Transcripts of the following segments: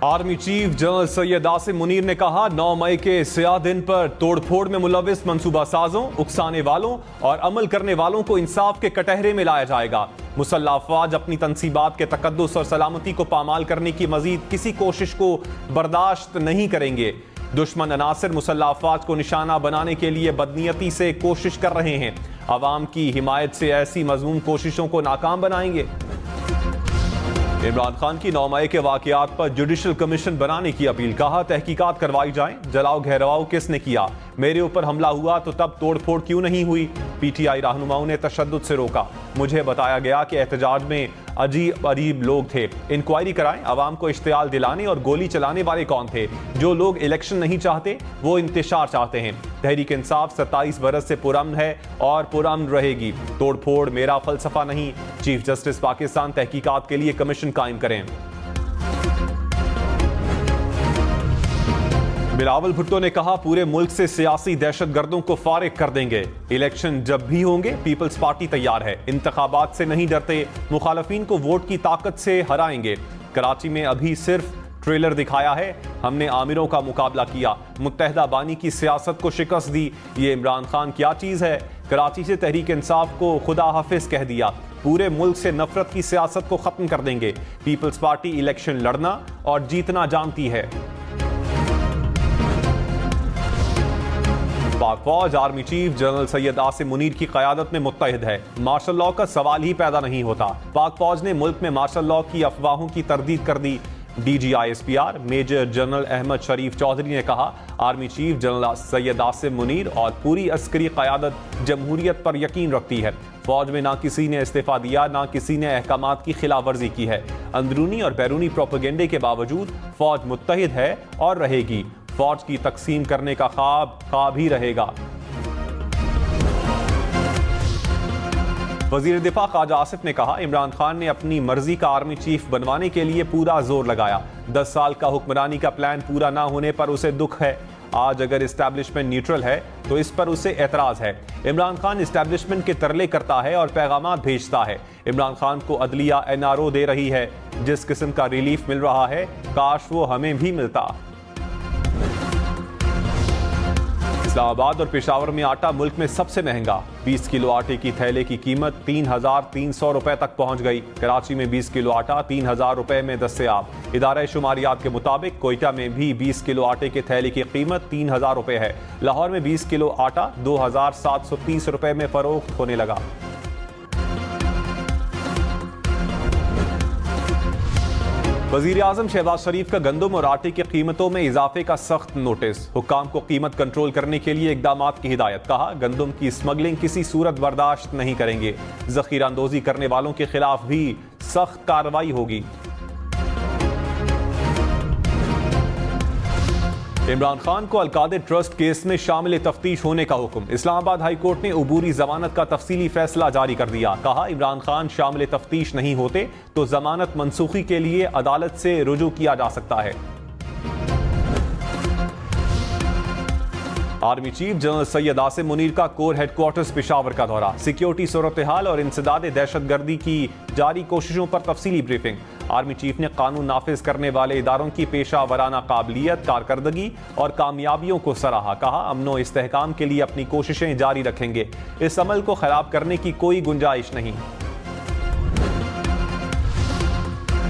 Army chief general Syed Asim Munir ने कहा 9 मई के स्याह दिन पर तोड़फोड़ में मुलविस मंसूबा साजों, उकसाने वालों और अमल करने वालों को इंसाफ के कटहरे में लाया जाएगा। मुसल्लह अफवाज अपनी तनसीबात के तकद्दुस और सलामती को पामाल करने की मजीद किसी कोशिश को बर्दाश्त नहीं करेंगे। दुश्मन अनासिर मुसल्लह अफवाज को निशाना बनाने के लिए बदनीयती से कोशिश कर रहे हैं। अवाम की हिमायत से ऐसी मजमूम कोशिशों को नाकाम बनाएंगे। इमरान खान की 9 मई के वाकयात पर जुडिशल कमीशन बनाने की अपील। कहा तहकीकात करवाई जाए, जलाओ घेराव किसने किया, मेरे ऊपर हमला हुआ तो तब तोड़फोड़ क्यों नहीं हुई। पीटीआई रहनुमाओं ने तशद्दुद से रोका। मुझे बताया गया कि एहतजाज में अजीब लोग थे। इंक्वायरी कराएं, अवाम को इश्तियाल दिलाने और गोली चलाने वाले कौन थे। जो लोग इलेक्शन नहीं चाहते वो इंतशार चाहते हैं। तहरीक इंसाफ 27 बरस से पुरअमन है और पुरअमन रहेगी। तोड़फोड़ मेरा फलसफा नहीं। चीफ जस्टिस पाकिस्तान तहकीकात के लिए कमीशन कायम करें। बिलावल भुट्टो ने कहा पूरे मुल्क से सियासी दहशतगर्दों को फारिग कर देंगे। इलेक्शन जब भी होंगे पीपल्स पार्टी तैयार है। इंतखाबात से नहीं डरते, मुखालफीन को वोट की ताकत से हराएंगे। कराची में अभी सिर्फ ट्रेलर दिखाया है, हमने आमिरों का मुकाबला किया, मुत्तहदा बानी की सियासत को शिकस्त दी। ये इमरान खान क्या चीज है। कराची से तहरीक इंसाफ को खुदा हाफिज कह दिया। पूरे मुल्क से नफरत की सियासत को खत्म कर देंगे। पीपल्स पार्टी इलेक्शन लड़ना और जीतना जानती है। पाक फौज army chief general Syed Asim Munir की क़यादत में मुत्तहिद है। मार्शल लॉ का सवाल ही पैदा नहीं होता। पाक फौज ने मुल्क में मार्शल लॉ की अफवाहों की तरदीद कर दी। DGISPR मेजर जनरल अहमद शरीफ चौधरी ने कहा army chief general Syed Asim Munir और पूरी अस्करी क़यादत जमहूरियत पर यकीन रखती है। फौज में ना किसी ने इस्तीफा दिया, ना किसी ने अहकामात की खिलाफ वर्जी की है। अंदरूनी और बैरूनी प्रोपेगेंडे के बावजूद फौज मुत्तहिद है और रहेगी। फौज की तकसीम करने का ख्वाब ही रहेगा। वजीर दिफा ख्वाजा आसिफ ने कहा इमरान खान ने अपनी मर्जी का आर्मी चीफ बनवाने के लिए पूरा जोर लगाया। 10 साल का हुक्मरानी का प्लान पूरा ना होने पर उसे दुख है। आज अगर इस्टेब्लिशमेंट न्यूट्रल है तो इस पर उसे एतराज है। इमरान खान इस्टेब्लिशमेंट के तरले करता है और पैगामात भेजता है। इमरान खान को अदलिया NRO दे रही है। जिस किस्म का रिलीफ मिल रहा है काश वो हमें भी मिलता। इस्लामाबाद और पेशावर में आटा मुल्क में सबसे महंगा। 20 किलो आटे की थैले की कीमत 3,300 रुपए तक पहुंच गई। कराची में 20 किलो आटा 3,000 रुपए में दस्तयाब। इदारा शुमारियात के मुताबिक कोयटा में भी 20 किलो आटे के थैले की कीमत 3,000 रुपए है। लाहौर में 20 किलो आटा 2,730 रुपए में फरोख्त होने लगा। वजीर आजम शहबाज शरीफ का गंदम और आटे की कीमतों में इजाफे का सख्त नोटिस। हुक्काम को कीमत कंट्रोल करने के लिए इकदाम की हिदायत। कहा गंदम की स्मगलिंग किसी सूरत बर्दाश्त नहीं करेंगे। जखीरा अंदोजी करने वालों के खिलाफ भी सख्त कार्रवाई होगी। इमरान खान को अलकादे ट्रस्ट केस में शामिल तफ्तीश होने का हुक्म। इस्लामाबाद हाई कोर्ट ने अबूरी जमानत का तफसीली फैसला जारी कर दिया। कहा इमरान खान शामिल तफ्तीश नहीं होते तो जमानत मनसूखी के लिए अदालत से रुजू किया जा सकता है। Army chief general Syed Asim Munir का कोर हेडक्वार्टर्स पेशावर का दौरा। सिक्योरिटी सूरत हाल और इंसदाद दहशतगर्दी की जारी कोशिशों पर तफसीली ब्रीफिंग। आर्मी चीफ ने कानून नाफिज करने वाले इदारों की पेशा वराना काबिलियत, कारकर्दगी और कामयाबियों को सराहा। कहा अमनो इस्तेहकाम के लिए अपनी कोशिशें जारी रखेंगे। इस अमल को खराब करने की कोई गुंजाइश नहीं।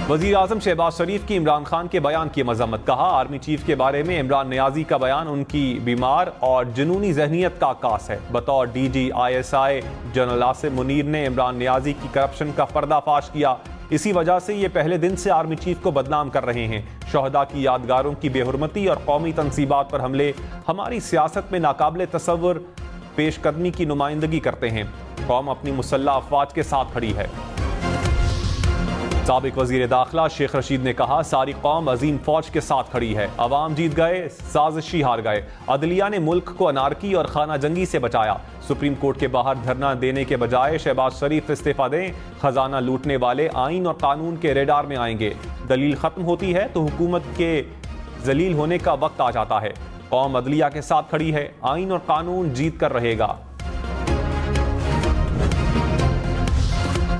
वजीर आजम शहबाज शरीफ की इमरान खान के बयान की मजम्मत। कहा आर्मी चीफ के बारे में इमरान नियाजी का बयान उनकी बीमार और जुनूनी जहनीत का आकाश है। बतौर DGISI जनरल आसिम मुनीर ने इमरान नियाजी की करप्शन का पर्दाफाश किया। इसी वजह से ये पहले दिन से आर्मी चीफ को बदनाम कर रहे हैं। शहदा की यादगारों की बेहुरमती और कौमी तनसीबात पर हमले हमारी सियासत में नाकाबिले तसव्वुर पेशकदमी की नुमाइंदगी करते हैं। कौम अपनी मुसल्लह अफवाज के साथ खड़ी है। साबिक वजीर दाखिला शेख रशीद ने कहा सारी कौम अजीम फौज के साथ खड़ी है। अवाम जीत गए, साजिशी हार गए। अदलिया ने मुल्क को अनारकी और खाना जंगी से बचाया। सुप्रीम कोर्ट के बाहर धरना देने के बजाय शहबाज शरीफ इस्तीफा दें। खजाना लूटने वाले आइन और कानून के रेडार में आएंगे। दलील खत्म होती है तो हुकूमत के जलील होने का वक्त आ जाता है। कौम अदलिया के साथ खड़ी है। आइन और कानून जीत कर रहेगा।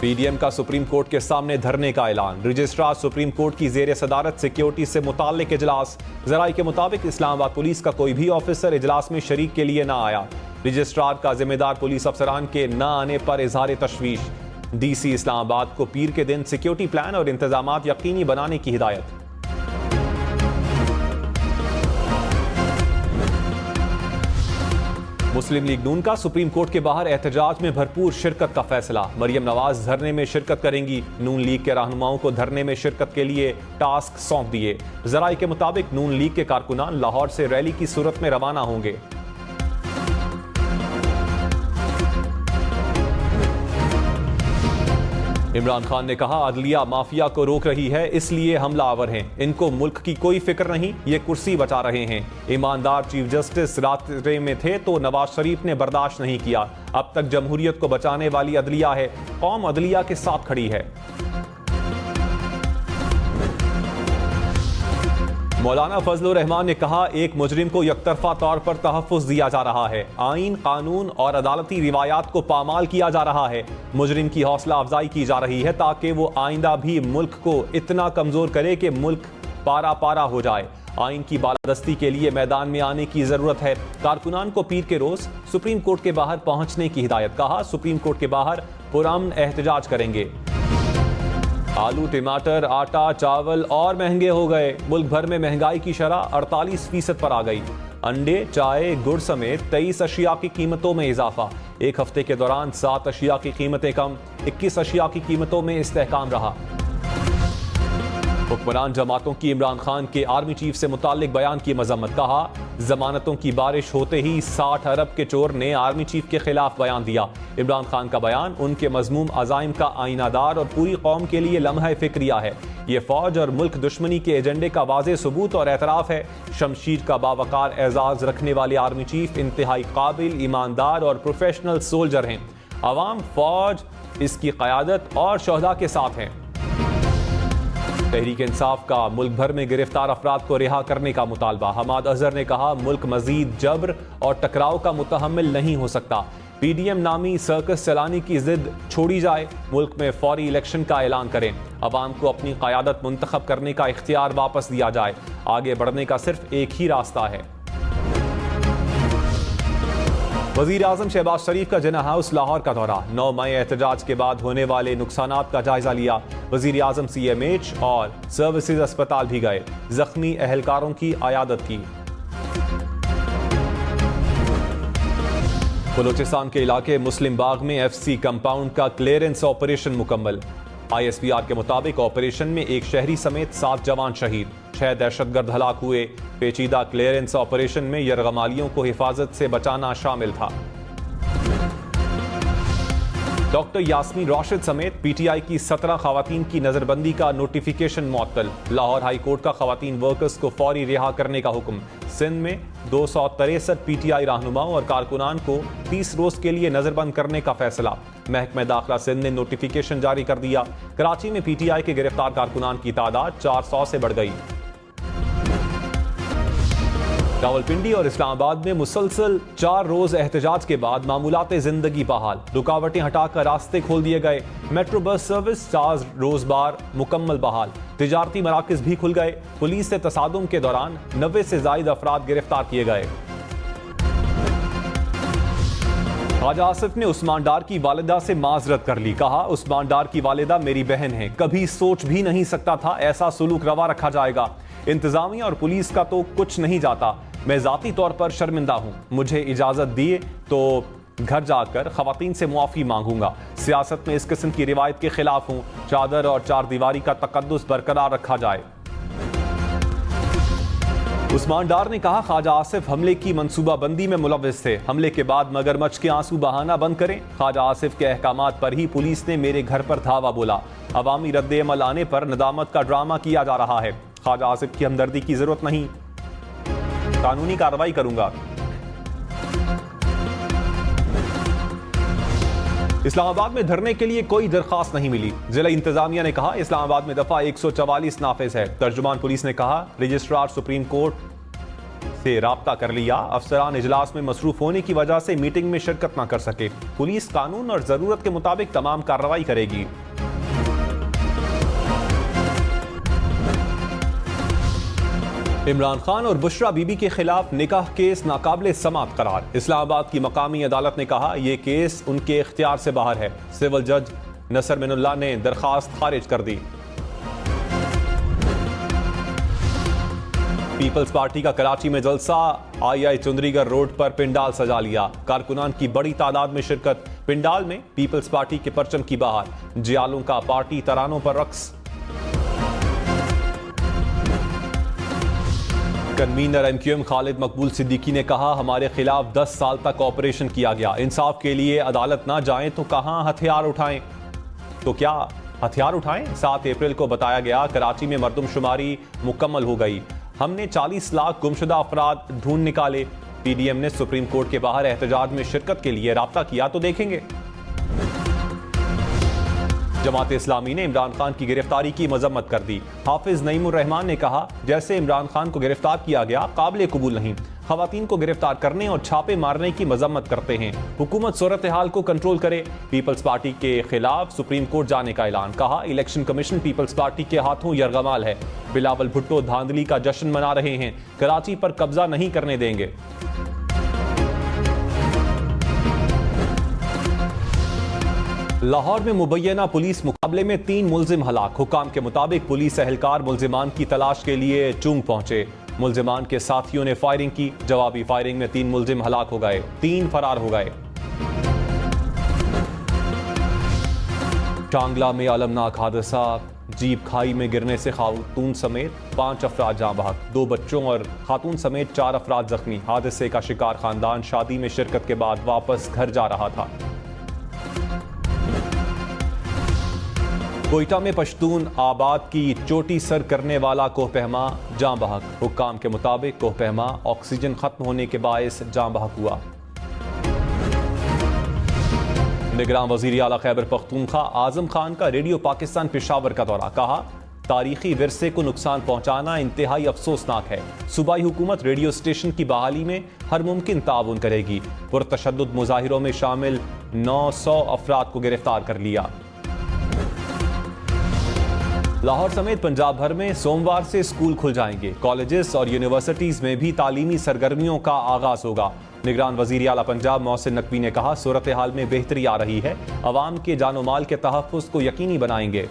पीडीएम का सुप्रीम कोर्ट के सामने धरने का ऐलान। रजिस्ट्रार सुप्रीम कोर्ट की जेर सदारत सिक्योरिटी से मुताल्लिक इजलास। जराई के मुताबिक इस्लामाबाद पुलिस का कोई भी ऑफिसर इजलास में शरीक के लिए ना आया। रजिस्ट्रार का जिम्मेदार पुलिस अफसरान के न आने पर इजहार तशवीश। डीसी इस्लामाबाद को पीर के दिन सिक्योरिटी प्लान और इंतजामात यकीनी बनाने की हिदायत। मुस्लिम लीग नून का सुप्रीम कोर्ट के बाहर एहतजाज में भरपूर शिरकत का फैसला। मरियम नवाज धरने में शिरकत करेंगी। नून लीग के रहनुमाओं को धरने में शिरकत के लिए टास्क सौंप दिए। जराई के मुताबिक नून लीग के कारकुनान लाहौर से रैली की सूरत में रवाना होंगे। इमरान खान ने कहा, अदलिया माफिया को रोक रही है, इसलिए हमलावर हैं। इनको मुल्क की कोई फिक्र नहीं, ये कुर्सी बचा रहे हैं। ईमानदार चीफ जस्टिस रास्ते में थे तो नवाज शरीफ ने बर्दाश्त नहीं किया। अब तक जमहूरियत को बचाने वाली अदलिया है, कौम अदलिया के साथ खड़ी है। मौलाना फजलुर रहमान ने कहा, एक मुजरिम को यकतरफा तौर पर तहफ़्फ़ुज़ दिया जा रहा है। आइन, कानून और अदालती रिवायात को पामाल किया जा रहा है। मुजरिम की हौसला अफजाई की जा रही है ताकि वो आइंदा भी मुल्क को इतना कमज़ोर करे कि मुल्क पारा पारा हो जाए। आइन की बालादस्ती के लिए मैदान में आने की ज़रूरत है। कारकुनान को पीर के रोज़ सुप्रीम कोर्ट के बाहर पहुंचने की हिदायत। कहा, सुप्रीम कोर्ट के बाहर पुरअमन एहतजाज करेंगे। आलू, टमाटर, आटा, चावल और महंगे हो गए। मुल्क भर में महंगाई की शरह 48% पर आ गई। अंडे, चाय, गुड़ समेत 23 अशिया की कीमतों में इजाफा। एक हफ्ते के दौरान 7 अशिया की कीमतें कम, 21 अशिया की कीमतों में इस्तेहकाम रहा। हुक्मरान जमातों की इमरान खान के आर्मी चीफ से मुताल्लिक बयान की मजम्मत। कहा, जमानतों की बारिश होते ही 60 अरब के चोर ने आर्मी चीफ के खिलाफ बयान दिया। इमरान खान का बयान उनके मजमूम अज़ाइम का आईनादार और पूरी कौम के लिए लम्हा फिक्रिया है। ये फौज और मुल्क दुश्मनी के एजेंडे का वाज़ेह सबूत और एतराफ़ है। शमशीर का बावकार एजाज़ रखने वाले आर्मी चीफ इंतहाई काबिल, ईमानदार और प्रोफेशनल सोल्जर हैं। अवाम, फौज इसकी क़यादत और शहदा के साथ हैं। तहरीक इंसाफ का मुल्क भर में गिरफ्तार अफराद को रिहा करने का मुतालबा। हमाद अजहर ने कहा, मुल्क मजीद जबर और टकराव का मुतहम्मिल नहीं हो सकता। पीडीएम नामी सर्कस चलाने की जिद छोड़ी जाए। मुल्क में फौरी इलेक्शन का ऐलान करें। अवाम को अपनी क़यादत मुंतखब करने का इख्तियार वापस दिया जाए। आगे बढ़ने का सिर्फ एक ही रास्ता है। वज़ीर आज़म शहबाज शरीफ का जिन्ना हाउस लाहौर का दौरा। 9 मई एहतजाज के बाद होने वाले नुकसानात का जायजा लिया। वज़ीर आज़म CMH और सर्विसेज अस्पताल भी गए। जख्मी अहलकारों की अयादत की। बलूचिस्तान के इलाके मुस्लिम बाग में FC कंपाउंड का क्लियरेंस ऑपरेशन मुकम्मल। ISPR के मुताबिक ऑपरेशन में एक शहरी समेत 7 जवान शहीद, 6 दहशतगर्द हलाक हुए। पेचीदा क्लियरेंस ऑपरेशन में यरगमालियों को हिफाजत से बचाना शामिल था। डॉक्टर यास्मीन राशिद समेत PTI की 17 खवातीन की नजरबंदी का नोटिफिकेशन मुअत्तल। लाहौर हाई कोर्ट का खवातीन वर्कर्स को फौरी रिहा करने का हुक्म। सिंध में 263 PTI रहनुमाओं और कारकुनान को 30 रोज के लिए नजरबंद करने का फैसला। महकमा दाखिला सिंध ने नोटिफिकेशन जारी कर दिया। कराची में PTI के गिरफ्तार कारकुनान की तादाद 400 से बढ़ गई। रावलपिंडी और इस्लामाबाद में मुसलसल 4 रोज एहतजाज के बाद मामूलाते जिंदगी बहाल। रुकावटें हटाकर रास्ते खोल दिए गए। मेट्रो बस सर्विस 4 रोज बार मुकम्मल बहाल। तिजारती मराकज भी खुल गए। पुलिस से तसादुम के दौरान 90 से जायद अफराद गिरफ्तार किए गए। ख्वाजा आसिफ ने उस्मान डार की वालिदा से माजरत कर ली। कहा, उस्मान डार की वालिदा मेरी बहन है, कभी सोच भी नहीं सकता था ऐसा सुलूक रवा रखा जाएगा। इंतजामिया और पुलिस का तो कुछ नहीं जाता। मैं जाती तौर पर शर्मिंदा हूँ। मुझे इजाजत दिए तो घर जाकर खवातीन से मुआफ़ी मांगूंगा। सियासत में इस किस्म की रिवायत के खिलाफ हूँ। चादर और चार दीवारी का तकद्दुस बरकरार रखा जाए। उस्मान डार ने कहा, ख्वाजा आसिफ हमले की मंसूबाबंदी में मुलव्विस थे। हमले के बाद मगरमच्छ के आंसू बहाना बंद करें। ख्वाजा आसिफ के अहकामात पर ही पुलिस ने मेरे घर पर धावा बोला। अवामी रद्द-ए-अमल आने पर नदामत का ड्रामा किया जा रहा है। ख्वाजा आसिफ की हमदर्दी की जरूरत नहीं, कानूनी कार्रवाई करूंगा। इस्लामाबाद में धरने के लिए कोई दरखास्त नहीं मिली। जिला इंतजामिया ने कहा, इस्लामाबाद में दफा 144 नाफिज है। तर्जुमान पुलिस ने कहा, रजिस्ट्रार सुप्रीम कोर्ट से राब्ता कर लिया। अफसरान इजलास में मसरूफ होने की वजह से मीटिंग में शिरकत न कर सके। पुलिस कानून और जरूरत के मुताबिक तमाम कार्रवाई करेगी। इमरान खान और बुशरा बीबी के खिलाफ निकाह केस नाकाबिले समाअत करार। इस्लामाबाद की मकामी अदालत ने कहा यह केस उनके इख्तियार से बाहर है। सिविल जज नसर मिनुल्लाह ने दरखास्त खारिज कर दी। पीपल्स पार्टी का कराची में जलसा। आई चुंदरीगढ़ रोड पर पिंडाल सजा लिया। कारकुनान की बड़ी तादाद में शिरकत। पिंडाल में पीपल्स पार्टी के परचम की बहार। जियालों का पार्टी तरानों पर रक्स। कन्वीनर एमक्यूएम खालिद मकबूल सिद्दीकी ने कहा हमारे खिलाफ 10 साल तक ऑपरेशन किया गया। इंसाफ के लिए अदालत ना जाएं तो कहां हथियार उठाएं। तो क्या हथियार उठाएं? 7 अप्रैल को बताया गया कराची में मरदमशुमारी मुकम्मल हो गई। हमने 40 लाख गुमशुदा अफराद ढूंढ निकाले। पीडीएम ने सुप्रीम कोर्ट के बाहर एहतजाज में शिरकत के लिए राब्ता किया तो देखेंगे। जमात इस्लामी ने इमरान खान की गिरफ्तारी की मजम्मत कर दी। हाफिज नईमुर रहमान ने कहा जैसे इमरान खान को गिरफ्तार किया गया काबिल कबूल नहीं। खवातीन को गिरफ्तार करने और छापे मारने की मजम्मत करते हैं। हुकूमत सूरत हाल को कंट्रोल करे। पीपल्स पार्टी के खिलाफ सुप्रीम कोर्ट जाने का ऐलान। कहा इलेक्शन कमीशन पीपल्स पार्टी के हाथों यरगमाल है। बिलावल भुट्टो धांधली का जश्न मना रहे हैं। कराची पर कब्जा नहीं करने देंगे। लाहौर में मुबैना पुलिस मुकाबले में 3 मुल्जिम हलाक। हुकाम के मुताबिक पुलिस एहलकार मुल्जिमान की तलाश के लिए चूंग पहुंचे। मुल्जिमान के साथियों ने फायरिंग की। जवाबी फायरिंग में 3 मुल्जिम हलाक हो गए, 3 फरार हो गए। टांगला में अलमनाक हादसा। जीप खाई में गिरने से खातून समेत 5 अफराद जाँ बहक। 2 बच्चों और खातून समेत 4 अफराद जख्मी। हादसे का शिकार खानदान शादी में शिरकत के बाद वापस घर जा रहा था। कोयटा में पश्तून आबाद की चोटी सर करने वाला कोहपहमा जाँ बहक। हुक्काम के मुताबिक कोहपहमा ऑक्सीजन खत्म होने के बायस जाँ बहक हुआ। निगरान वजीर आला खैबर पख्तूनख्वा आजम खान का रेडियो पाकिस्तान पेशावर का दौरा। कहा तारीखी विरसे को नुकसान पहुंचाना इंतहाई अफसोसनाक है। सूबाई हुकूमत रेडियो स्टेशन की बहाली में हर मुमकिन ताउन करेगी। पुरतशद्दुद मुजाहिरों में शामिल 900 अफराद को गिरफ्तार कर लिया। लाहौर समेत पंजाब भर में सोमवार से स्कूल खुल जाएंगे। कॉलेजेस और यूनिवर्सिटीज में भी तालीमी सरगर्मियों का आगाज होगा। निगरान वजीर आला पंजाब मोहसिन नकवी ने कहा सूरत हाल में बेहतरी आ रही है। अवाम के जानो माल के तहफ़्फ़ुज़ को यकीनी बनाएंगे।